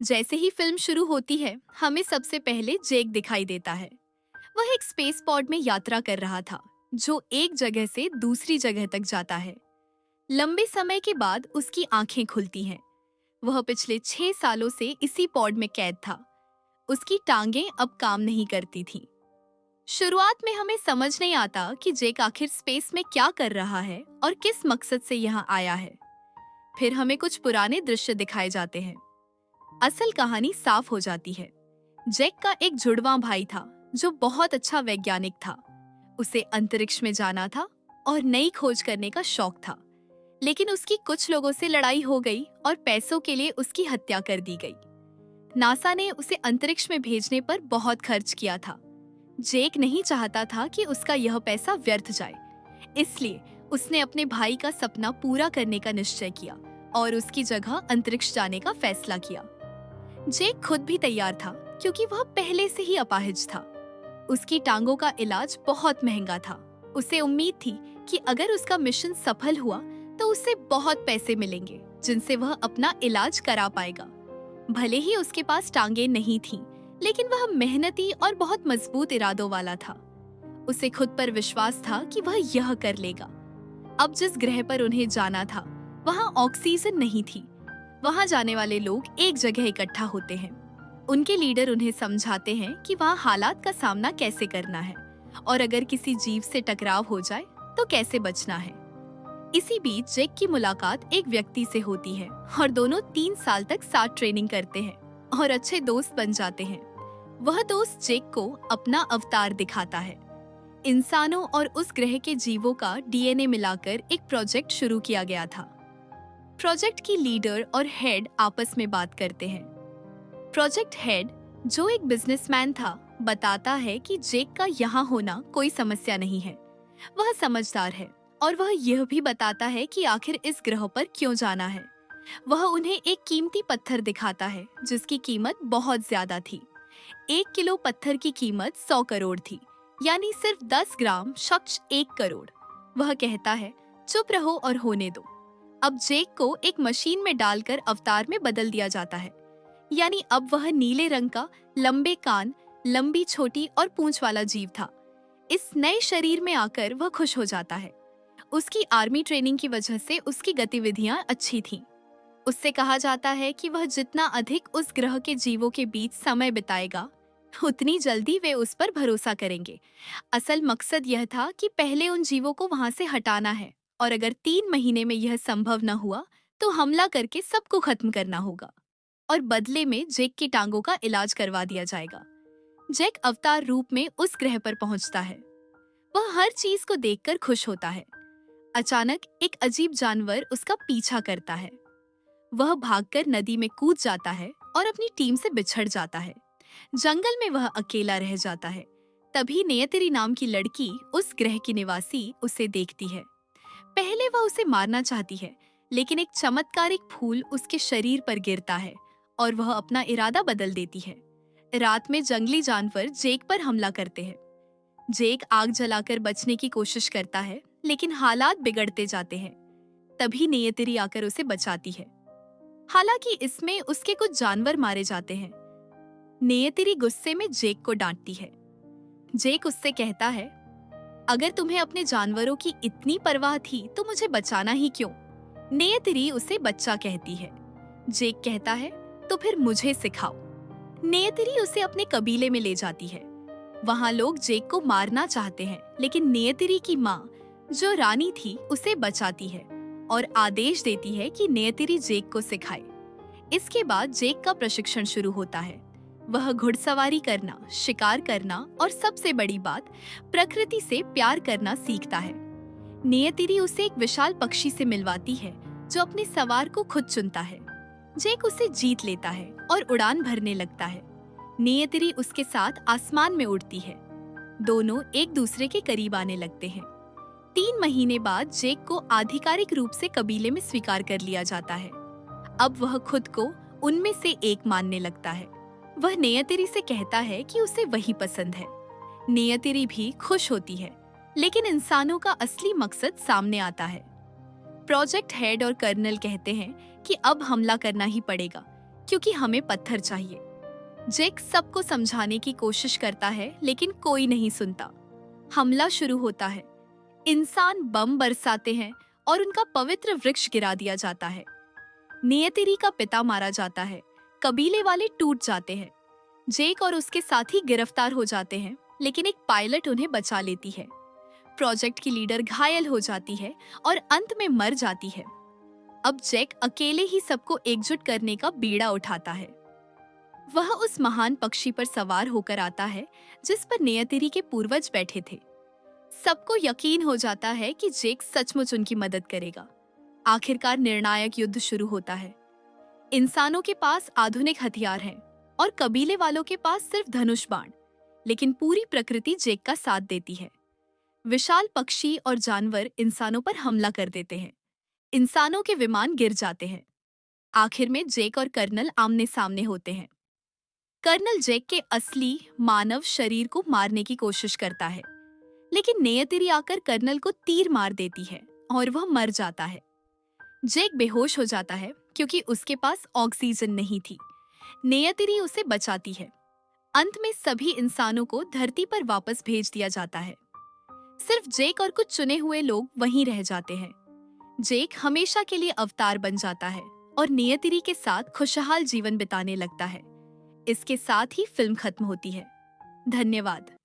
जैसे ही फिल्म शुरू होती है, हमें सबसे पहले जेक दिखाई देता है। वह एक स्पेस पॉड में यात्रा कर रहा था, जो एक जगह से दूसरी जगह तक जाता है। लंबे समय के बाद उसकी आंखें खुलती हैं। वह पिछले 6 सालों से इसी पॉड में कैद था। उसकी टांगें अब काम नहीं करती थीं। शुरुआत में हमें समझ नहीं आता कि जेक आखिर स्पेस में क्या कर रहा है और किस मकसद से यहाँ आया है। फिर हमें कुछ पुराने दृश्य दिखाए जाते हैं। असल कहानी साफ हो जाती है। जैक का एक जुड़वां भाई था, जो बहुत अच्छा वैज्ञानिक था। उसे अंतरिक्ष में जाना था और नई खोज करने का शौक था। लेकिन उसकी कुछ लोगों से लड़ाई हो गई और पैसों के लिए उसकी हत्या कर दी गई। नासा ने उसे अंतरिक्ष में भेजने पर बहुत खर्च किया था। जेक नहीं चाहता था कि उसका यह पैसा व्यर्थ जाए, इसलिए उसने अपने भाई का सपना पूरा करने का निश्चय किया और उसकी जगह अंतरिक्ष जाने का फैसला किया। जेक खुद भी तैयार था, क्योंकि वह पहले से ही अपाहिज था। उसकी टांगों का इलाज बहुत महंगा था। उसे उम्मीद थी कि अगर उसका मिशन सफल हुआ तो उसे बहुत पैसे मिलेंगे, जिनसे वह अपना इलाज करा पाएगा। भले ही उसके पास टांगें नहीं थीं, लेकिन वह मेहनती और बहुत मजबूत इरादों वाला था। उसे खुद पर विश्वास था कि वह यह कर लेगा। अब जिस ग्रह पर उन्हें जाना था, वहाँ ऑक्सीजन नहीं थी। वहाँ जाने वाले लोग एक जगह इकट्ठा होते हैं। उनके लीडर उन्हें समझाते हैं कि वहाँ हालात का सामना कैसे करना है और अगर किसी जीव से टकराव हो जाए तो कैसे बचना है। इसी बीच जेक की मुलाकात एक व्यक्ति से होती है और दोनों 3 साल तक साथ ट्रेनिंग करते हैं और अच्छे दोस्त बन जाते हैं। वह दोस्त जेक को अपना अवतार दिखाता है। इंसानों और उस ग्रह के जीवों का डीएनए मिलाकर एक प्रोजेक्ट शुरू किया गया था। प्रोजेक्ट की लीडर और हेड आपस में बात करते हैं। प्रोजेक्ट हेड, जो एक बिजनेसमैन था, बताता है कि जेक का यहाँ होना कोई समस्या नहीं है। वह समझदार है और वह यह भी बताता है कि आखिर इस ग्रह पर क्यों जाना है। वह उन्हें एक कीमती पत्थर दिखाता है, जिसकी कीमत बहुत ज्यादा थी। 1 किलो पत्थर की कीमत 100 करोड़ थी, यानी सिर्फ 10 ग्राम शख्स 1 करोड़। वह कहता है, चुप रहो और होने दो। अब जेक को एक मशीन में डालकर अवतार में बदल दिया जाता है, यानी अब वह नीले रंग का, लंबे कान, लंबी छोटी और पूंछ वाला जीव था। इस नए शरीर में आकर वह खुश हो जाता है। उसकी आर्मी ट्रेनिंग की वजह से उसकी गतिविधियां अच्छी थीं। उससे कहा जाता है कि वह जितना अधिक उस ग्रह के जीवों के बीच समय बिताएगा, उतनी जल्दी वे उस पर भरोसा करेंगे। असल मकसद यह था कि पहले उन जीवों को वहां से हटाना है और अगर 3 महीने में यह संभव न हुआ तो हमला करके सबको खत्म करना होगा और बदले में जेक की टांगों का इलाज करवा दिया जाएगा। जेक अवतार रूप में उस ग्रह पर पहुंचता है। वह हर चीज को देखकर खुश होता है। अचानक एक अजीब जानवर उसका पीछा करता है। वह भागकर नदी में कूद जाता है और अपनी टीम से बिछड़ जाता है। जंगल में वह अकेला रह जाता है। तभी नेयतिरी नाम की लड़की, उस ग्रह की निवासी, उसे देखती है। पहले वह उसे मारना चाहती है, लेकिन एक चमत्कारिक फूल उसके शरीर पर गिरता है और वह अपना इरादा बदल देती है। रात में जंगली जानवर जेक पर हमला करते हैं। जेक आग जलाकर बचने की कोशिश करता है, लेकिन हालात बिगड़ते जाते हैं। तभी नेयतिरी आकर उसे बचाती है। हालांकि इसमें उसके कुछ जानवर मारे जाते हैं। नेयतिरी गुस्से में जेक को डांटती है। जेक उससे कहता है, अगर तुम्हें अपने जानवरों की इतनी परवाह थी तो मुझे बचाना ही क्यों? नेयतिरी उसे बच्चा कहती है। जेक कहता है, तो फिर मुझे सिखाओ। नेयतिरी उसे अपने कबीले में ले जाती है। वहाँ लोग जेक को मारना चाहते हैं, लेकिन नेयतिरी की माँ, जो रानी थी, उसे बचाती है और आदेश देती है कि नेयतिरी जेक को सिखाए। इसके बाद जेक का प्रशिक्षण शुरू होता है। वह घुड़सवारी करना, शिकार करना और सबसे बड़ी बात, प्रकृति से प्यार करना सीखता है। नेयतिरी उसे एक विशाल पक्षी से मिलवाती है, जो अपने सवार को खुद चुनता है। जेक उसे जीत लेता है और उड़ान भरने लगता है। नेयतिरी उसके साथ आसमान में उड़ती है। दोनों एक दूसरे के करीब आने लगते हैं। 3 महीने बाद जेक को आधिकारिक रूप से कबीले में स्वीकार कर लिया जाता है। अब वह खुद को उनमें से एक मानने लगता है। वह नेयतिरी से कहता है कि उसे वही पसंद है। नेयतिरी भी खुश होती है, लेकिन इंसानों का असली मकसद सामने आता है। प्रोजेक्ट हेड और कर्नल कहते हैं कि अब हमला करना ही पड़ेगा, क्योंकि हमें पत्थर चाहिए। जेक सबको समझाने की कोशिश करता है लेकिन कोई नहीं सुनता। हमला शुरू होता है। इंसान बम बरसाते हैं और उनका पवित्र वृक्ष गिरा दिया जाता है। नियतिरी का पिता मारा जाता है। कबीले वाले टूट जाते हैं। जेक और उसके साथी गिरफ्तार हो जाते हैं, लेकिन एक पायलट उन्हें बचा लेती है। प्रोजेक्ट की लीडर घायल हो जाती है और अंत में मर जाती है। अब जैक अकेले ही सबको एकजुट करने का बीड़ा उठाता है। वह उस महान पक्षी पर सवार होकर आता है जिस पर नियतिरी के पूर्वज बैठे थे। सबको यकीन हो जाता है कि जेक सचमुच उनकी मदद करेगा। आखिरकार निर्णायक युद्ध शुरू होता है। इंसानों के पास आधुनिक हथियार हैं और कबीले वालों के पास सिर्फ धनुष बाण, लेकिन पूरी प्रकृति जेक का साथ देती है। विशाल पक्षी और जानवर इंसानों पर हमला कर देते हैं। इंसानों के विमान गिर जाते हैं। आखिर में जेक और कर्नल आमने सामने होते हैं। कर्नल जेक के असली मानव शरीर को मारने की कोशिश करता है, लेकिन नियतिरी आकर कर्नल को तीर मार देती है और वह मर जाता है। जेक बेहोश हो जाता है क्योंकि उसके पास ऑक्सीजन नहीं थी। नियतिरी उसे बचाती है। अंत में सभी इंसानों को धरती पर वापस भेज दिया जाता है। सिर्फ जेक और कुछ चुने हुए लोग वहीं रह जाते हैं। जेक हमेशा के लिए अवतार बन जाता है और नियतिरी के साथ खुशहाल जीवन बिताने लगता है। इसके साथ ही फिल्म खत्म होती है। धन्यवाद।